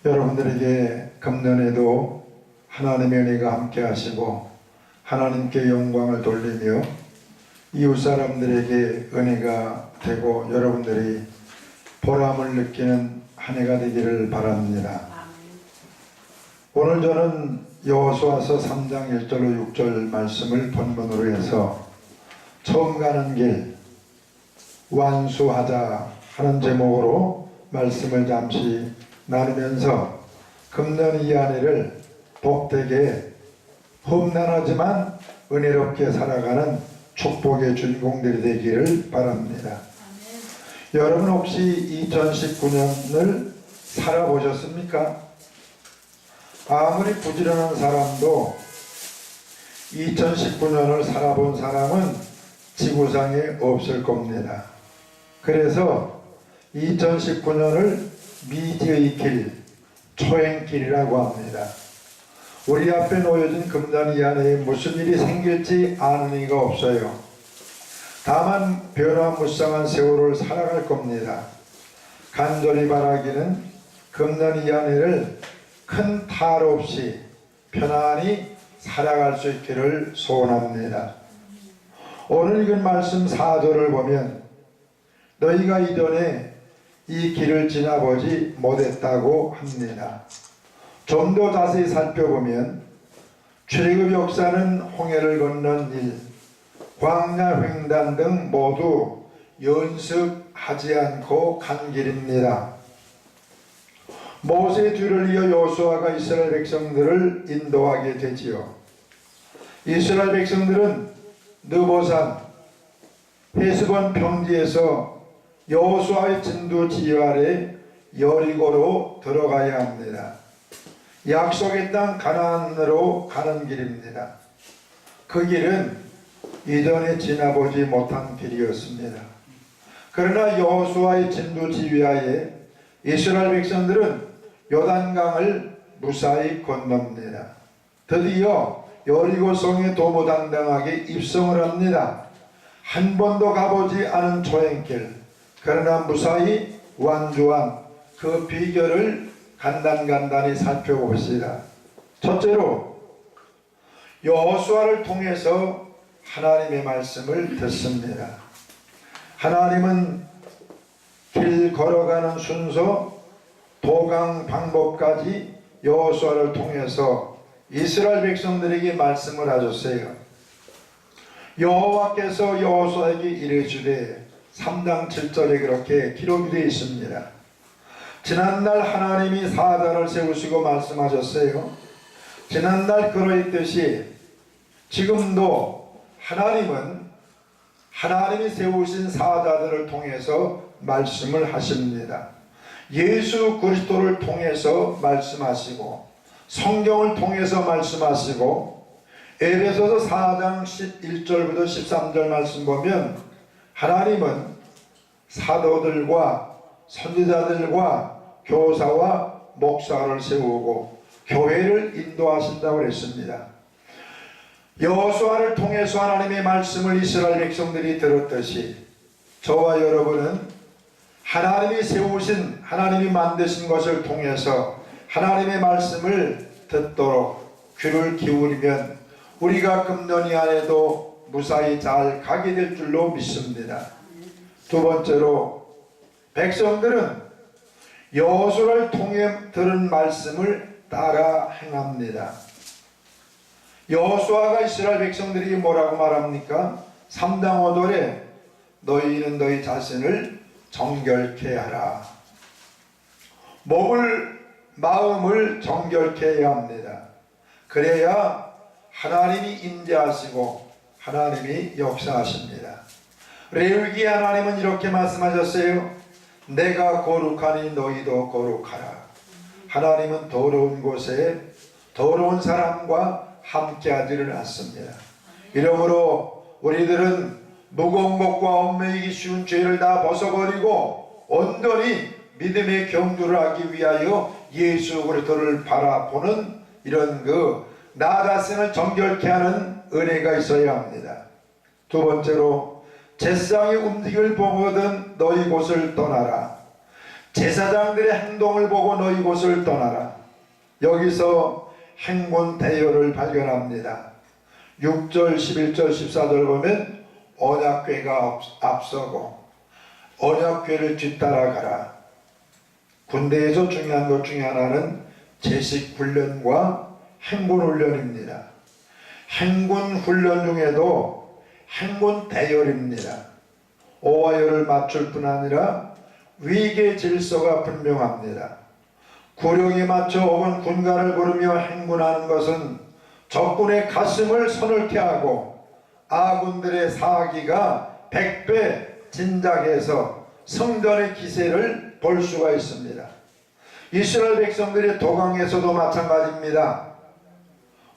여러분들에게 금년에도 하나님의 은혜가 함께 하시고 하나님께 영광을 돌리며 이웃 사람들에게 은혜가 되고 여러분들이 보람을 느끼는 한 해가 되기를 바랍니다. 오늘 저는 여호수아서 3장 1절로 6절 말씀을 본문으로 해서 처음 가는 길 완수하자 하는 제목으로 말씀을 잠시 나누면서 금년 이 한 해를 복되게 험난하지만 은혜롭게 살아가는 축복의 주인공들이 되기를 바랍니다. 여러분 혹시 2019년을 살아보셨습니까? 아무리 부지런한 사람도 2019년을 살아본 사람은 지구상에 없을 겁니다. 그래서 2019년을 미지의 길, 초행길이라고 합니다. 우리 앞에 놓여진 금년 이 한 해에 무슨 일이 생길지 아는 이가 없어요. 다만 변화무쌍한 세월을 살아갈 겁니다. 간절히 바라기는 금년 이 한 해를 큰 탈 없이 편안히 살아갈 수 있기를 소원합니다. 오늘 읽은 말씀 4절을 보면 너희가 이전에 이 길을 지나보지 못했다고 합니다. 좀 더 자세히 살펴보면 출애굽 역사는 홍해를 건넌 일, 광야 횡단 등 모두 연습하지 않고 간 길입니다. 모세의 뒤를 이어 여호수아가 이스라엘 백성들을 인도하게 되지요. 이스라엘 백성들은 느보산 헤스본 평지에서 여호수아의 진두 지휘 아래 여리고로 들어가야 합니다. 약속의 땅 가나안으로 가는 길입니다. 그 길은 이전에 지나보지 못한 길이었습니다. 그러나 여호수아의 진두 지휘하에 이스라엘 백성들은 요단강을 무사히 건넙니다. 드디어 여리고성에 도무당당하게 입성을 합니다. 한 번도 가보지 않은 초행길, 그러나 무사히 완주한 그 비결을 간단히 살펴봅시다. 첫째로 여호수아를 통해서 하나님의 말씀을 듣습니다. 하나님은 길 걸어가는 순서, 도강 방법까지 여호수아를 통해서 이스라엘 백성들에게 말씀을 하셨어요. 여호와께서 여호수아에게 이르시되 3장 7절에 그렇게 기록이 되어 있습니다. 지난날 하나님이 사자를 세우시고 말씀하셨어요. 지난날 그러했듯이 지금도 하나님이 세우신 사자들을 통해서 말씀을 하십니다. 예수 그리스도를 통해서 말씀하시고 성경을 통해서 말씀하시고 에베소서 4장 11절부터 13절 말씀 보면 하나님은 사도들과 선지자들과 교사와 목사를 세우고 교회를 인도하신다고 했습니다. 여호수아를 통해서 하나님의 말씀을 이스라엘 백성들이 들었듯이 저와 여러분은 하나님이 세우신, 하나님이 만드신 것을 통해서 하나님의 말씀을 듣도록 귀를 기울이면 우리가 금년 이 안에도 무사히 잘 가게 될 줄로 믿습니다. 두 번째로 백성들은 여호수아를 통해 들은 말씀을 따라 행합니다. 여호수아가 이스라엘 백성들에게 뭐라고 말합니까? 3장 5절에 너희는 너희 자신을 정결케 하라. 마음을 정결케 해야 합니다. 그래야 하나님이 임재하시고 하나님이 역사하십니다. 레위기 하나님은 이렇게 말씀하셨어요. 내가 거룩하니 너희도 거룩하라. 하나님은 더러운 곳에 더러운 사람과 함께하지를 않습니다. 이러므로 우리들은 무거운 것과 얽매이기 쉬운 죄를 다 벗어버리고 온전히 믿음의 경주를 하기 위하여 예수 그리스도를 바라보는 이런 나 자신을 정결케 하는 은혜가 있어야 합니다. 두 번째로 제사장의 움직임을 보거든 너희 곳을 떠나라. 제사장들의 행동을 보고 너희 곳을 떠나라. 여기서 행군 대요를 발견합니다. 6절, 11절, 14절 보면 언약궤가 앞서고 언약궤를 뒤따라가라. 군대에서 중요한 것 중에 하나는 제식 훈련과 행군 훈련입니다. 행군 훈련 중에도 행군 대열입니다. 오와 열을 맞출 뿐 아니라 위계 질서가 분명합니다. 구령에 맞춰 혹은 군가를 부르며 행군하는 것은 적군의 가슴을 서늘케 하고 아군들의 사기가 100배 진작해서 성전의 기세를 볼 수가 있습니다. 이스라엘 백성들의 도강에서도 마찬가지입니다.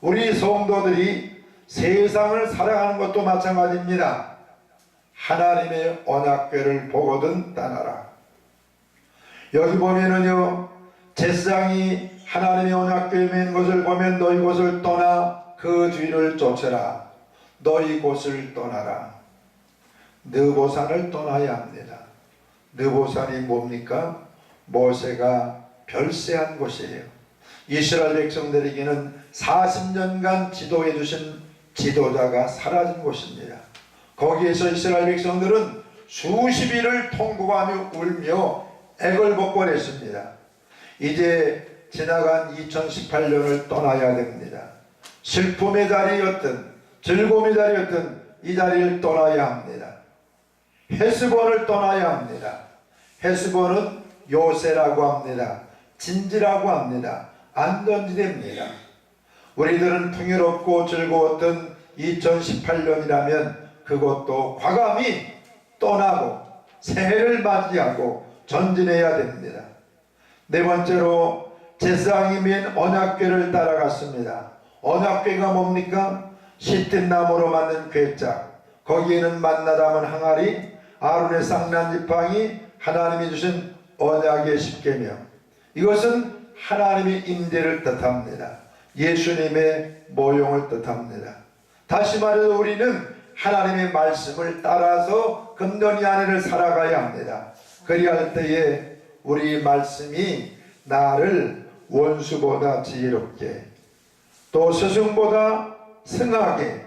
우리 성도들이 세상을 살아가는 것도 마찬가지입니다. 하나님의 언약궤를 보거든 따라라. 여기 보면은요, 제사장이 하나님의 언약궤에 맨 것을 보면 너희 곳을 떠나 그 뒤를 쫓아라. 너희 곳을 떠나라. 느보산을 떠나야 합니다. 느보산이 뭡니까? 모세가 별세한 곳이에요. 이스라엘 백성들에게는 40년간 지도해 주신 지도자가 사라진 곳입니다. 거기에서 이스라엘 백성들은 수십일을 통곡하며 울며 애걸복걸했습니다. 이제 지나간 2018년을 떠나야 됩니다. 슬픔의 자리였든 즐거움의 자리였든 이 자리를 떠나야 합니다. 헤스본을 떠나야 합니다. 헤스본은 요새라고 합니다. 진지라고 합니다. 안전지대입니다. 우리들은 풍요롭고 즐거웠던 2018년이라면 그것도 과감히 떠나고 새해를 맞이하고 전진해야 됩니다. 네 번째로 제사장이 맨 언약궤를 따라갔습니다. 언약궤가 뭡니까? 시틴나무로 만든 궤짝, 거기에는 만나 담은 항아리, 아론의 쌍난지팡이, 하나님이 주신 언약의 십계명. 이것은 하나님의 임재를 뜻합니다. 예수님의 모형을 뜻합니다. 다시 말해서 우리는 하나님의 말씀을 따라서 금전 이 안에를 살아가야 합니다. 그리할 때에 우리 말씀이 나를 원수보다 지혜롭게, 또 스승보다 승하게,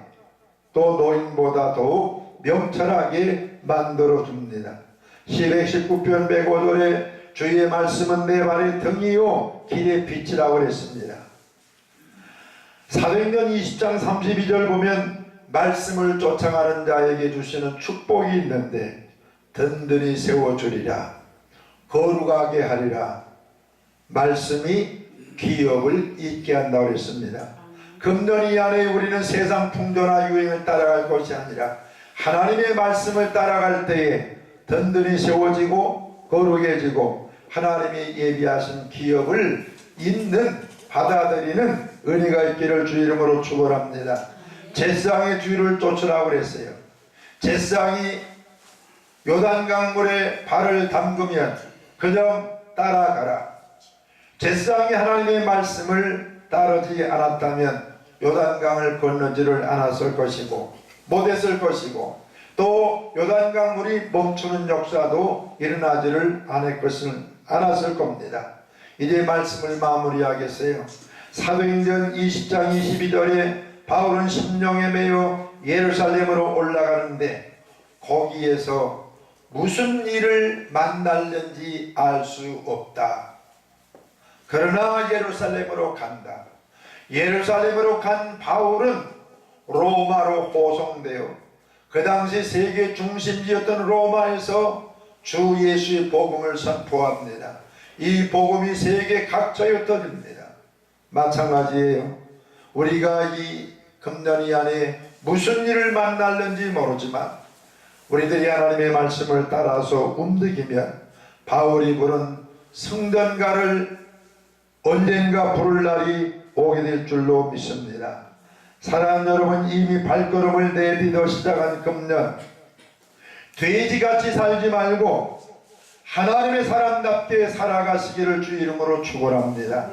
또 노인보다 더욱 명철하게 만들어줍니다. 시백 19편 105절에 주의 말씀은 내 발의 등이요 길의 빛이라고 그랬습니다. 사도행전 20장 32절 보면 말씀을 쫓아가는 자에게 주시는 축복이 있는데 든든히 세워주리라, 거룩하게 하리라. 말씀이 기업을 잇게 한다고 그랬습니다. 금년 이 안에 우리는 세상 풍조나 유행을 따라갈 것이 아니라 하나님의 말씀을 따라갈 때에 든든히 세워지고 거룩해지고 하나님이 예비하신 기업을 잇는, 받아들이는 은혜가 있기를 주 이름으로 축원합니다. 제사장의 뒤를 쫓으라고 그랬어요. 제사장이 요단강물에 발을 담그면 그냥 따라가라. 제사장이 하나님의 말씀을 따르지 않았다면 요단강을 건너지를 않았을 것이고 못했을 것이고 또 요단강 물이 멈추는 역사도 일어나지를 않았을 겁니다. 이제 말씀을 마무리하겠어요. 사도행전 20장 22절에 바울은 심령에 매여 예루살렘으로 올라가는데 거기에서 무슨 일을 만날는지 알 수 없다. 그러나 예루살렘으로 간다. 예루살렘으로 간 바울은 로마로 호송되어 그 당시 세계 중심지였던 로마에서 주 예수의 복음을 선포합니다. 이 복음이 세계 각처에 흩어집니다. 마찬가지예요. 우리가 이 금년이 안에 무슨 일을 만날는지 모르지만 우리들이 하나님의 말씀을 따라서 움직이면 바울이 부른 성전가를 언젠가 부를 날이 오게 될 줄로 믿습니다. 사랑하는 여러분, 이미 발걸음을 내딛어 시작한 금년, 돼지같이 살지 말고 하나님의 사람답게 살아가시기를 주 이름으로 축원합니다.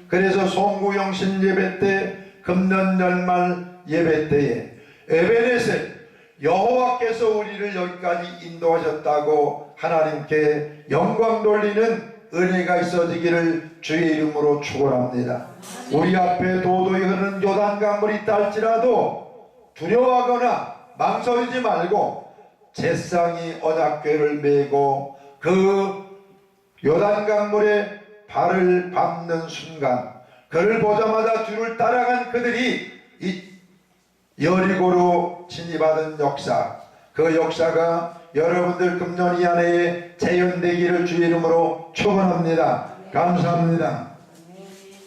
그래서 송구영신 예배 때, 금년 연말 예배 때에 에베네셀 여호와께서 우리를 여기까지 인도하셨다고 하나님께 영광 돌리는 은혜가 있어지기를 주의 이름으로 축원합니다. 우리 앞에 도도히 흐르는 요단강물이 있다 할지라도 두려워하거나 망설이지 말고 제쌍이 언약궤를 메고 그 요단강물에 발을 밟는 순간 그를 보자마자 주를 따라간 그들이 이 여리고로 진입하는 역사, 그 역사가 여러분들 금년 이 안에 재현되기를 주의 이름으로 축원합니다. 감사합니다.